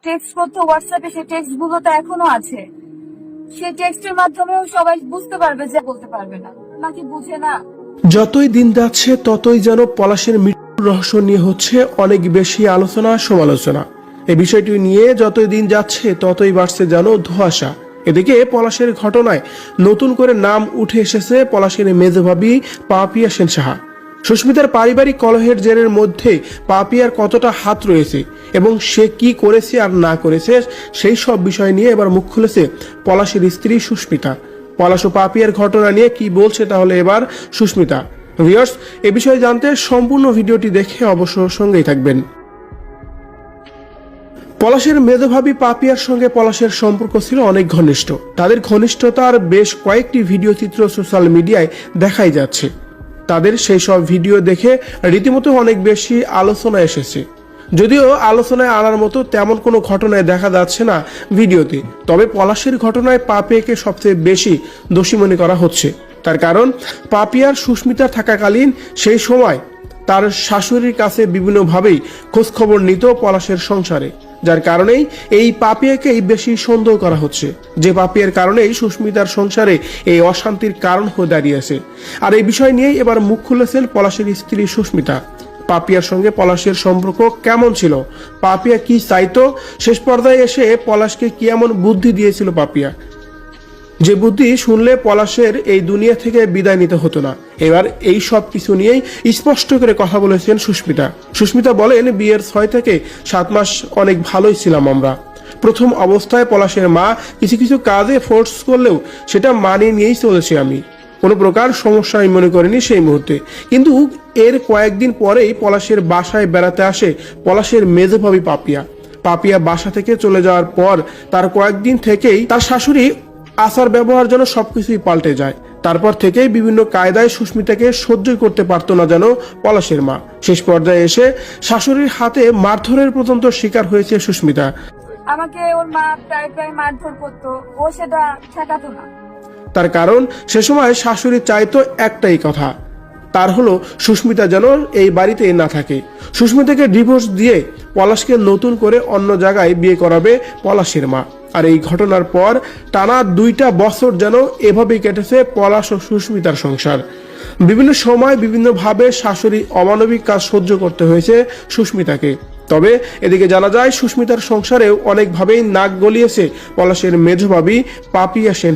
Text করতো হোয়াটসঅ্যাপে, সেই টেক্সট গুলো তো এখনো আছে। সেই টেক্সটের মাধ্যমেও সবাই বুঝতে পারবে, যে বলতে পারবে না, নাকি বুঝে না। যতই দিন যাচ্ছে ততই যেন পলাশের মৃত্যুর রহস্য নিয়ে হচ্ছে অনেক বেশি আলোচনা সমালোচনা। এই বিষয়টি নিয়ে যতই দিন যাচ্ছে ততই বাড়ছে যেন ধোঁয়াশা। এদিকে পলাশের ঘটনায় নতুন করে নাম উঠে এসেছে পলাশের মেজ ভাবি পাপিয়া সেন সাহা। সুস্মিতার পারিবারিক কলহের জেরের মধ্যে পাপিয়ার কতটা হাত রয়েছে এবং সে কি করেছে আর না করেছে সেই সব বিষয় নিয়ে এবার মুখ খুলেছে পলাশের স্ত্রী সুস্মিতা। পলাশ ও পাপিয়ার ঘটনা নিয়ে কি বলছে তাহলে এবার সুস্মিতা। ভিউয়ার্স, এ বিষয়ে জানতে সম্পূর্ণ ভিডিওটি দেখে অবশ্য সঙ্গেই থাকবেন। পলাশের মেধভাবী পাপিয়ার সঙ্গে পলাশের সম্পর্ক ছিল অনেক ঘনিষ্ঠ। তাদের ঘনিষ্ঠতার বেশ কয়েকটি ভিডিও চিত্র সোশ্যাল মিডিয়ায় দেখাই যাচ্ছে। তাদের সেই সব ভিডিও দেখে রীতিমতো অনেক বেশি আলোচনা এসেছে। যদিও আলোচনায় আনার মতো তেমন কোনো ঘটনায় দেখা যাচ্ছে না ভিডিওতে, তবে পলাশের ঘটনায় পাপিয়াকে সবচেয়ে বেশি দোষী মনে করা হচ্ছে। তার কারণ পাপিয়ার সুস্মিতার থাকাকালীন সেই সময় তার শাশুড়ির কাছে বিভিন্নভাবেই খোঁজখবর নিত পলাশের সংসারে, যার কারণেই এই পাপিয়াকেই বেশি সন্দেহ করা হচ্ছে, যে পাপিয়ার কারণেই সুস্মিতার সংসারে এই অশান্তির কারণ হয়ে দাঁড়িয়েছে। আর এই বিষয় নিয়েই এবার মুখ খুলেছেন পলাশের স্ত্রী সুস্মিতা। পাপিয়ার সঙ্গে পলাশের সম্পর্ক কেমন ছিল, পাপিয়া কি চাইতো, শেষ পর্যায়ে এসে পলাশকে কি এমন বুদ্ধি দিয়েছিল পাপিয়া, যে বুদ্ধি শুনলে পলাশের এই দুনিয়া থেকে বিদায় নিতে হতো না। এবার এই সব কিছু নিয়েই স্পষ্ট করে কথা বলেছেন সুস্মিতা। সুস্মিতা বলেন, বিয়ের 6 থেকে 7 মাস অনেক ভালোই ছিলাম আমরা। প্রথম অবস্থায় পলাশের মা কিছু কিছু কাজে ফোর্স করলেও সেটা মানিয়ে নিয়েই চলেছি আমি। কোনো প্রকার সমস্যা আমি মনে করিনি সেই মুহূর্তে। কিন্তু এর কয়েকদিন পরেই পলাশের বাসায় বেড়াতে আসে পলাশের মেজো ভাবি পাপিয়া। পাপিয়া বাসা থেকে চলে যাওয়ার পর তার কয়েকদিন থেকেই তার শাশুড়ি আচার ব্যবহার যেন সবকিছুই পাল্টে যায়। তারপর থেকেই বিভিন্ন কায়দায় সুস্মিতাকে সহ্য করতে পারত না যেন পলাশের মা। শেষ পর্যায়ে এসে শাশুড়ির হাতে মারধরের পর্যন্ত শিকার হয়েছে সুস্মিতা। আমাকে ওর মা প্রায় প্রায় মারধর করতো, ও সেটা ঠেকাতো না। তার কারণ সে সময় শাশুড়ি চাইতো একটাই কথা, তার হলো সুস্মিতা যেন এই বাড়িতে না থাকে। সুস্মিতাকে ডিভোর্স দিয়ে পলাশকে নতুন করে অন্য জায়গায় বিয়ে করাবে পলাশের মা। আর এই ঘটনার পর টানা 2টা বছর যেন এভাবেই কেটেছে পলাশ ও সুস্মিতার সংসার। বিভিন্ন সময় বিভিন্নভাবে শাশুড়ি অমানবিক কাজ সহ্য করতে হয়েছে সুস্মিতাকে। তবে এদিকে জানা যায় সুস্মিতার সংসারেও অনেকভাবেই নাক গলিয়েছে পলাশের মেজ ভাবি পাপিয়া সেন।